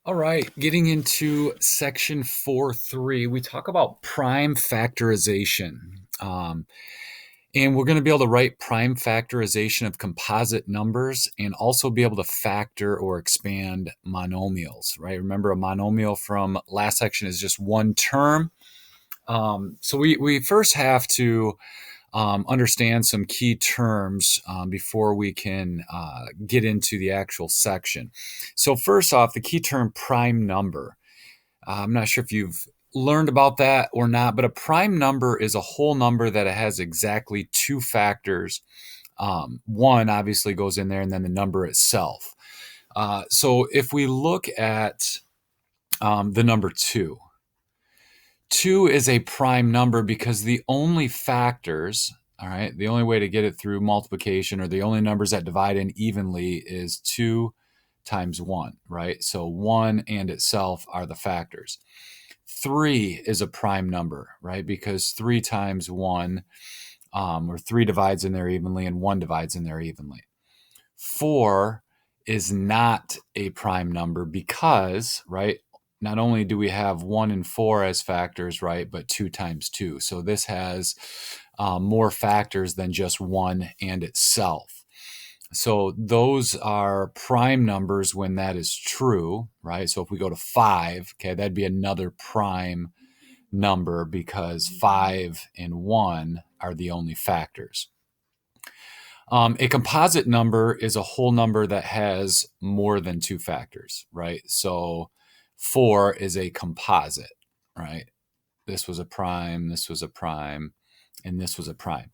All right, getting into section 4.3, we talk about prime factorization. And we're going to be able to write prime factorization of composite numbers and also be able to factor or expand monomials, right? Remember, a monomial from last section is just one term. So we first have to understand some key terms before we can get into the actual section. So first off, the key term prime number. I'm not sure if you've learned about that or not, but a prime number is a whole number that has exactly two factors. One obviously goes in there, and then the number itself. So if we look at the number two, two is a prime number because the only factors, all right, the only way to get it through multiplication or the only numbers that divide in evenly is 2 times 1, right? So 1 and itself are the factors. 3 is a prime number, right? Because 3 times 1, or 3 divides in there evenly and 1 divides in there evenly. 4 is not a prime number because, right, not only do we have 1 and 4 as factors, right, but 2 times 2. So this has more factors than just 1 and itself. So those are prime numbers when that is true, right? So if we go to 5, okay, that'd be another prime number because 5 and 1 are the only factors. A composite number is a whole number that has more than two factors, right? So 4 is a composite, right? This was a prime, this was a prime, and this was a prime.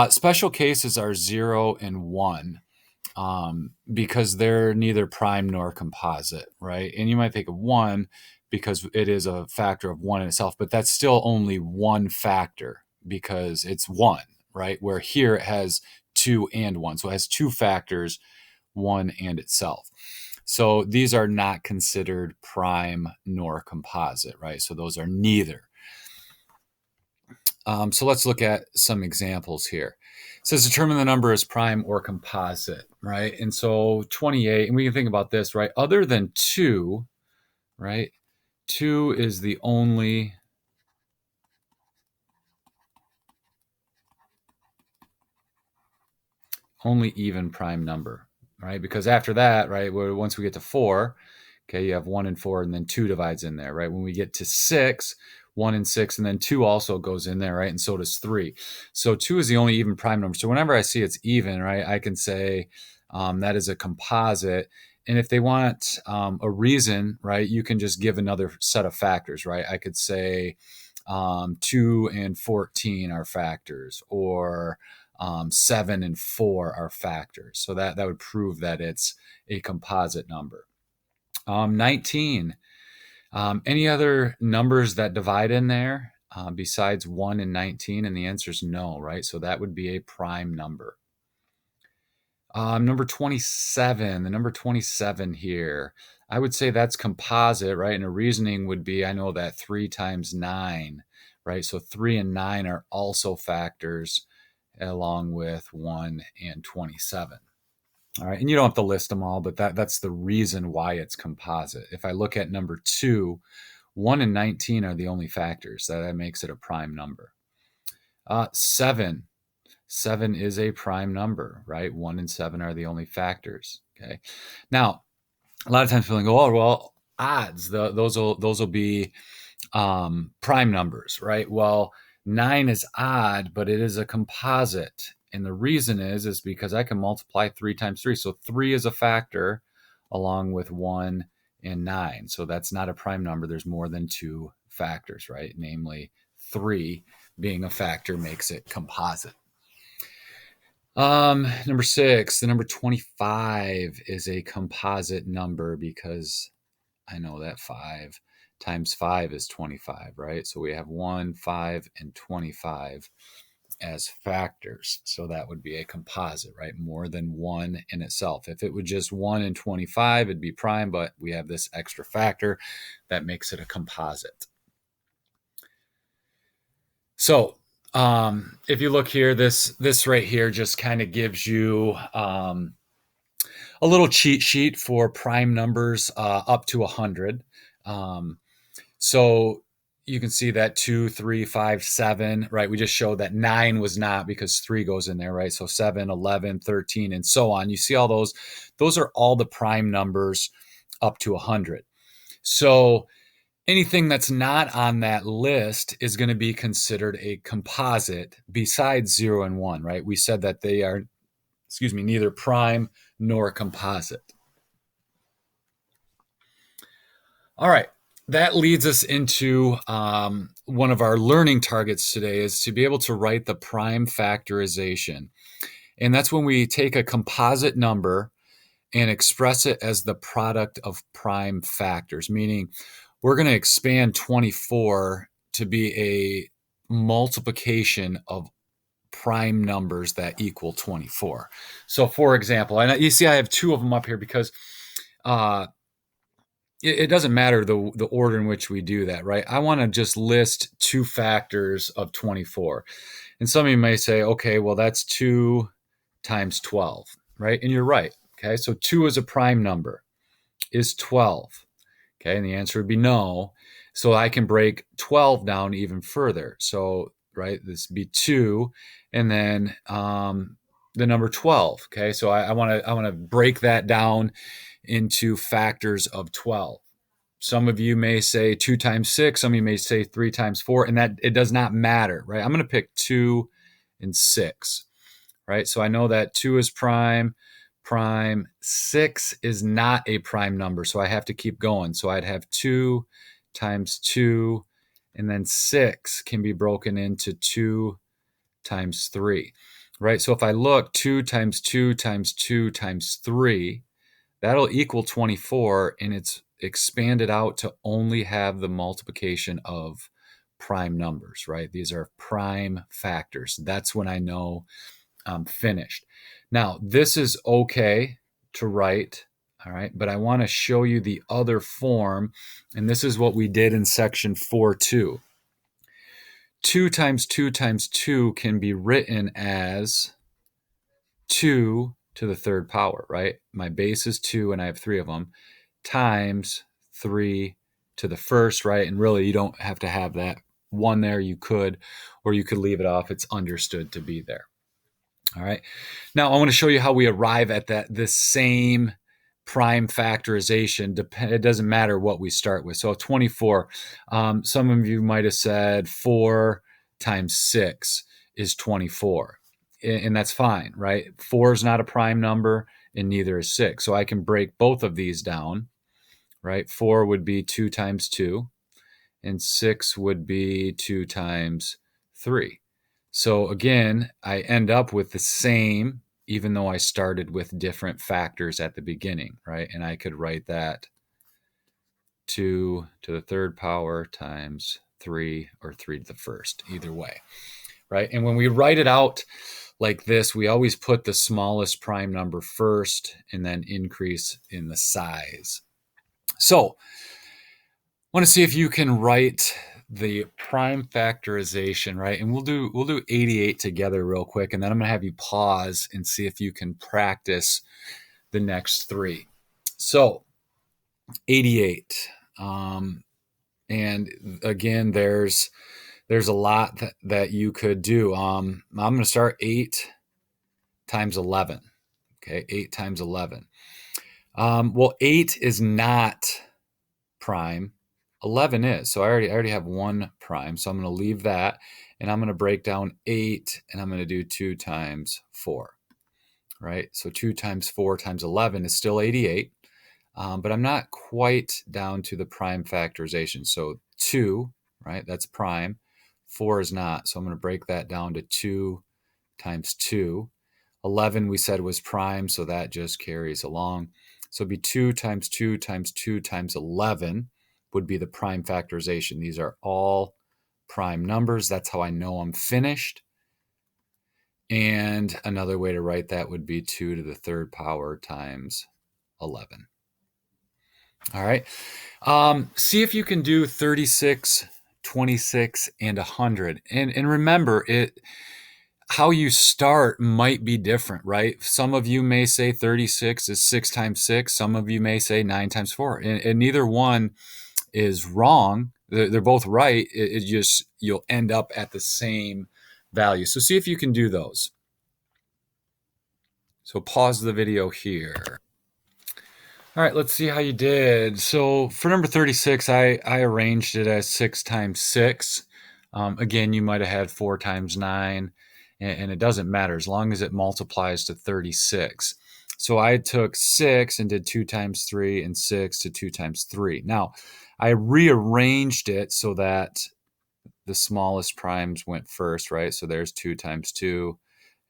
Special cases are 0 and 1 because they're neither prime nor composite, right? And you might think of 1 because it is a factor of 1 in itself, but that's still only one factor because it's 1, right? Where here it has 2 and 1. So it has two factors, 1 and itself. So these are not considered prime nor composite, right? So those are neither. So let's look at some examples here. It says determine the number as prime or composite, right? And so 28, and we can think about this, right? Other than 2, right? 2 is the only even prime number, right? Because after that, right, once we get to 4, okay, you have 1 and 4, and then 2 divides in there, right? When we get to 6, 1 and 6, and then 2 also goes in there, right? And so does 3. So 2 is the only even prime number. So whenever I see it's even, right, I can say that is a composite. And if they want a reason, right, you can just give another set of factors, right? I could say 2 and 14 are factors, or 7 and 4 are factors. So that would prove that it's a composite number. 19. Any other numbers that divide in there besides 1 and 19? And the answer is no, right? So that would be a prime number. Number 27, the number 27 here, I would say that's composite, right? And a reasoning would be, I know that 3 times 9, right? So 3 and 9 are also factors along with 1 and 27. All right, and you don't have to list them all, but that's the reason why it's composite. If I look at number 2, 1 and 19 are the only factors. That makes it a prime number. 7. 7 is a prime number, right? 1 and 7 are the only factors. Okay. Now, a lot of times people go, oh, well, odds, those will be prime numbers, right? Well, 9 is odd, but it is a composite. And the reason is because I can multiply 3 times 3. So 3 is a factor along with 1 and 9. So that's not a prime number. There's more than two factors, right? Namely, 3 being a factor makes it composite. Number 6, the number 25 is a composite number because I know that 5 times 5 is 25, right? So we have 1, 5, and 25 as factors. So that would be a composite, right? More than 1 in itself. If it was just 1 and 25, it'd be prime, but we have this extra factor that makes it a composite. So if you look here, this right here just kind of gives you a little cheat sheet for prime numbers up to 100. Um, so you can see that 2, 3, 5, 7, right? We just showed that 9 was not because 3 goes in there, right? So 7, 11, 13, and so on. You see all those. Those are all the prime numbers up to 100. So anything that's not on that list is going to be considered a composite besides 0 and 1, right? We said that they are, neither prime nor composite. All right. That leads us into one of our learning targets today is to be able to write the prime factorization. And that's when we take a composite number and express it as the product of prime factors, meaning we're going to expand 24 to be a multiplication of prime numbers that equal 24. So, for example, and you see I have two of them up here because uh, it doesn't matter the order in which we do that, right? I want to just list two factors of 24. And some of you may say, okay, well, that's 2 times 12, right? And you're right. Okay, so 2 is a prime number. Is 12? Okay, and the answer would be no. So I can break 12 down even further. So, right, this would be 2, and then the number 12. Okay, so I want to break that down into factors of 12. Some of you may say 2 times 6, some of you may say 3 times 4, and that it does not matter, right? I'm going to pick 2 and 6, right? So I know that 2 is prime, 6 is not a prime number, so I have to keep going. So I'd have 2 times 2, and then 6 can be broken into 2 times 3, right? So if I look, 2 times 2 times 2 times 3, that'll equal 24, and it's expanded out to only have the multiplication of prime numbers, right? These are prime factors. That's when I know I'm finished. Now, this is okay to write, all right, but I want to show you the other form, and this is what we did in section 4.2. 2 times 2 times 2 can be written as 2 to the third power, right? My base is 2 and I have 3 of them, times 3 to the first, right? And really, you don't have to have that 1 there. You could, or you could leave it off. It's understood to be there. All right. Now, I want to show you how we arrive at this same prime factorization. It doesn't matter what we start with. So 24, some of you might have said 4 times 6 is 24. And that's fine, right? 4 is not a prime number, and neither is 6. So I can break both of these down, right? 4 would be 2 times 2, and 6 would be 2 times 3. So again, I end up with the same, even though I started with different factors at the beginning, right? And I could write that 2 to the third power times 3, or 3 to the first, either way, right? And when we write it out like this, we always put the smallest prime number first and then increase in the size. So I want to see if you can write the prime factorization, right? And we'll do 88 together real quick, and then I'm going to have you pause and see if you can practice the next 3. So 88, and again, there's a lot that you could do. I'm going to start 8 times 11. Okay, 8 times 11. Well, 8 is not prime. 11 is. So I already have 1 prime. So I'm going to leave that, and I'm going to break down 8, and I'm going to do 2 times 4, right? So 2 times 4 times 11 is still 88, but I'm not quite down to the prime factorization. So 2, right? That's prime. 4 is not. So I'm going to break that down to 2 times 2. 11 we said was prime, so that just carries along. So it'd be 2 times 2 times 2 times 11 would be the prime factorization. These are all prime numbers. That's how I know I'm finished. And another way to write that would be 2 to the third power times 11. All right. See if you can do 36, 26, and 100. And remember, how you start might be different, right? Some of you may say 36 is 6 times 6. Some of you may say 9 times 4. And neither one is wrong. They're both right. It just, you'll end up at the same value. So see if you can do those. So pause the video here. All right, let's see how you did. So for number 36, I arranged it as 6 times 6. Again, you might have had 4 times 9, and it doesn't matter as long as it multiplies to 36. So I took 6 and did 2 times 3 and 6 to 2 times 3. Now, I rearranged it so that the smallest primes went first, right? So there's 2 times 2,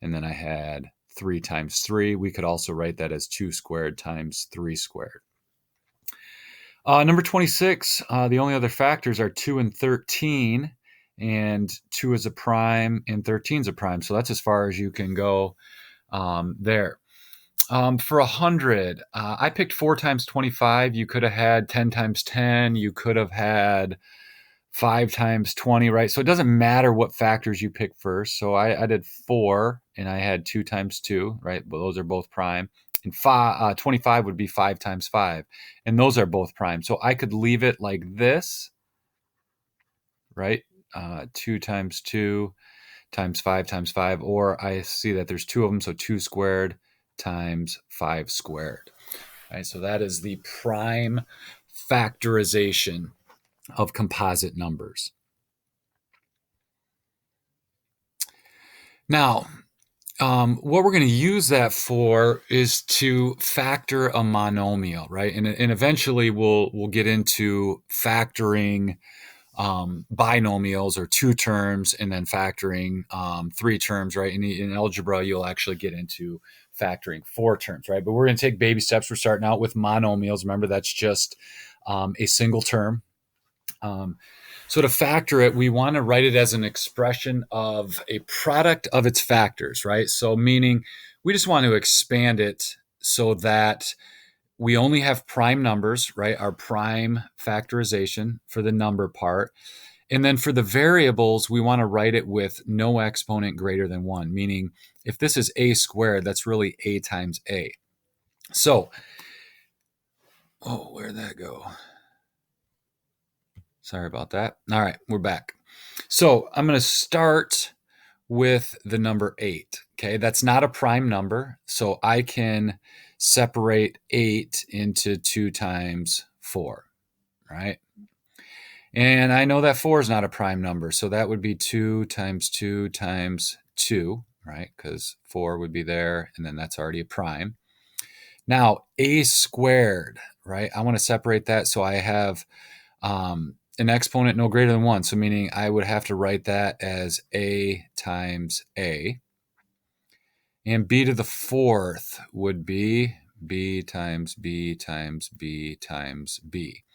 and then I had 3 times 3. We could also write that as 2 squared times 3 squared. Number 26, the only other factors are 2 and 13, and 2 is a prime and 13 is a prime. So that's as far as you can go there. For 100, I picked 4 times 25. You could have had 10 times 10. You could have had 5 times 20, right? So it doesn't matter what factors you pick first. So I did 4, and I had 2 times 2, right? But those are both prime. And 25 would be 5 times 5. And those are both prime. So I could leave it like this, right? 2 times 2 times 5, or I see that there's 2 of them, so 2 squared times 5 squared. Right, so that is the prime factorization of composite numbers. Now, what we're going to use that for is to factor a monomial, right? And eventually we'll get into factoring binomials or 2 terms, and then factoring 3 terms, right? In algebra, you'll actually get into factoring 4 terms, right? But we're going to take baby steps. We're starting out with monomials. Remember, that's just a single term. So to factor it, we want to write it as an expression of a product of its factors, right? So meaning we just want to expand it so that we only have prime numbers, right? Our prime factorization for the number part. And then for the variables, we want to write it with no exponent greater than 1, meaning if this is a squared, that's really a times a. So, where'd that go? Sorry about that. All right, we're back. So I'm going to start with the number 8. Okay, that's not a prime number, so I can separate 8 into 2 times 4, right? And I know that 4 is not a prime number, so that would be 2 times 2 times 2, right? Because 4 would be there, and then that's already a prime. Now, a squared, right? I want to separate that so I have an exponent no greater than 1. So meaning I would have to write that as a times a. And b to the 4th would be b times b times b times b,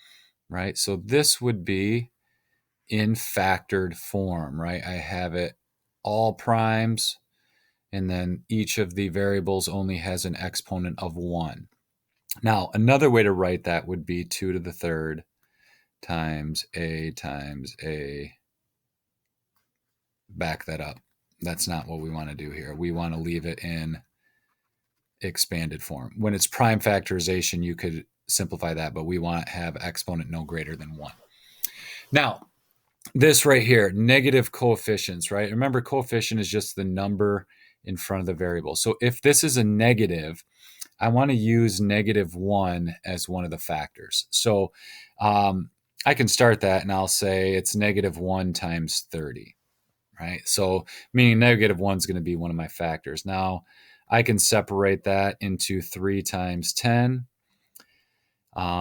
right? So this would be in factored form, right? I have it all primes, and then each of the variables only has an exponent of 1. Now, another way to write that would be 2 to the 3rd times a, back that up. That's not what we want to do here. We want to leave it in expanded form. When it's prime factorization, you could simplify that, but we want to have exponent no greater than 1. Now, this right here, negative coefficients, right? Remember, coefficient is just the number in front of the variable. So if this is a negative, I want to use -1 as one of the factors. So I can start that, and I'll say it's -1 times 30, right? So meaning -1 is going to be one of my factors. Now I can separate that into 3 times 10.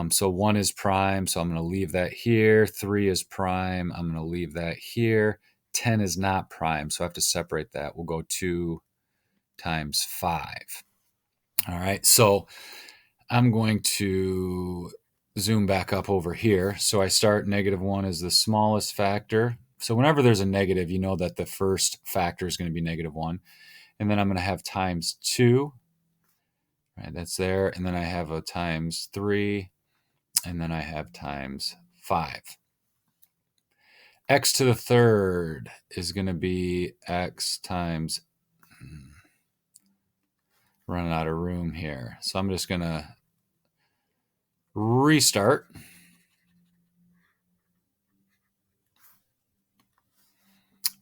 So 1 is prime, so I'm going to leave that here. 3 is prime, I'm going to leave that here. 10 is not prime, so I have to separate that. We'll go 2 times 5. All right, so I'm going to zoom back up over here. So I start -1 is the smallest factor. So whenever there's a negative, you know that the first factor is going to be -1. And then I'm going to have times 2. Right, that's there. And then I have a times 3. And then I have times 5. X to the 3rd is going to be x times running out of room here. So I'm just going to restart.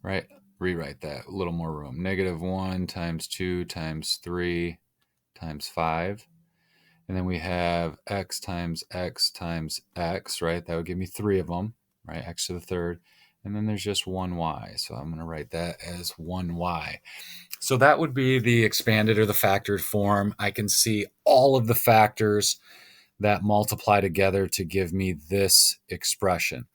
Right? Rewrite that. A little more room. -1 times 2 times 3 times 5. And then we have x times x times x, right? That would give me 3 of them, right? X to the third. And then there's just 1y. So I'm going to write that as 1y. So that would be the expanded or the factored form. I can see all of the factors that multiply together to give me this expression.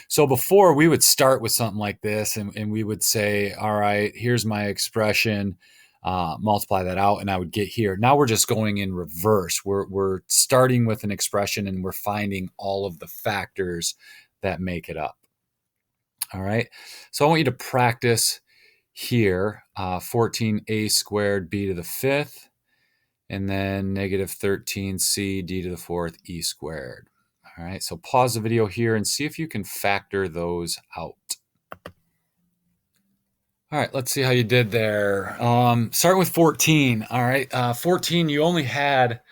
So before, we would start with something like this, and we would say, all right, here's my expression, multiply that out, and I would get here. Now we're just going in reverse. We're starting with an expression, and we're finding all of the factors that make it up. All right, so I want you to practice here, 14a squared b to the fifth, and then -13c d to the fourth e squared. All right, so pause the video here and see if you can factor those out. All right, let's see how you did there. Starting with 14. All right, 14, you only had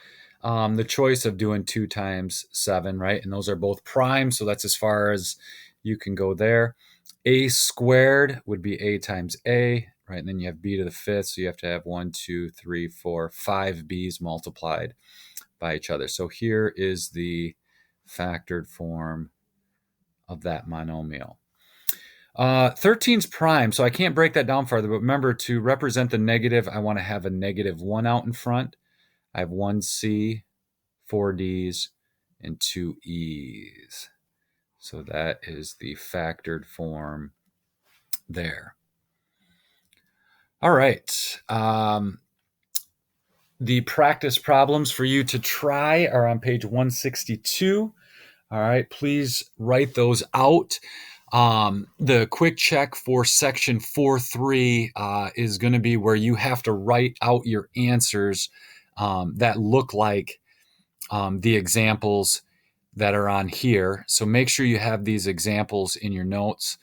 the choice of doing 2 times 7, right? And those are both prime, so that's as far as you can go there. A squared would be a times a, right? And then you have b to the fifth, so you have to have 1, 2, 3, 4, 5 b's multiplied by each other. So here is the factored form of that monomial. 13's prime, so I can't break that down farther, but remember, to represent the negative, I want to have a -1 out in front. I have 1c, 4 d's, and 2 e's. So that is the factored form there. All right. The practice problems for you to try are on page 162. All right, please write those out. The quick check for section 4.3 is going to be where you have to write out your answers that look like the examples that are on here. So make sure you have these examples in your notes.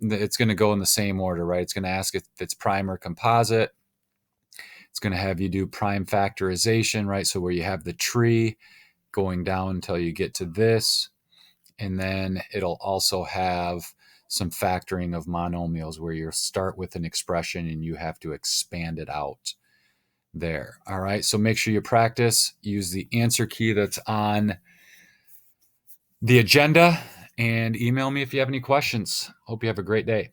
It's going to go in the same order, right? It's going to ask if it's prime or composite. It's going to have you do prime factorization, right? So where you have the tree going down until you get to this. And then it'll also have some factoring of monomials where you start with an expression and you have to expand it out there. All right, so make sure you practice. Use the answer key that's on the agenda and email me if you have any questions. Hope you have a great day.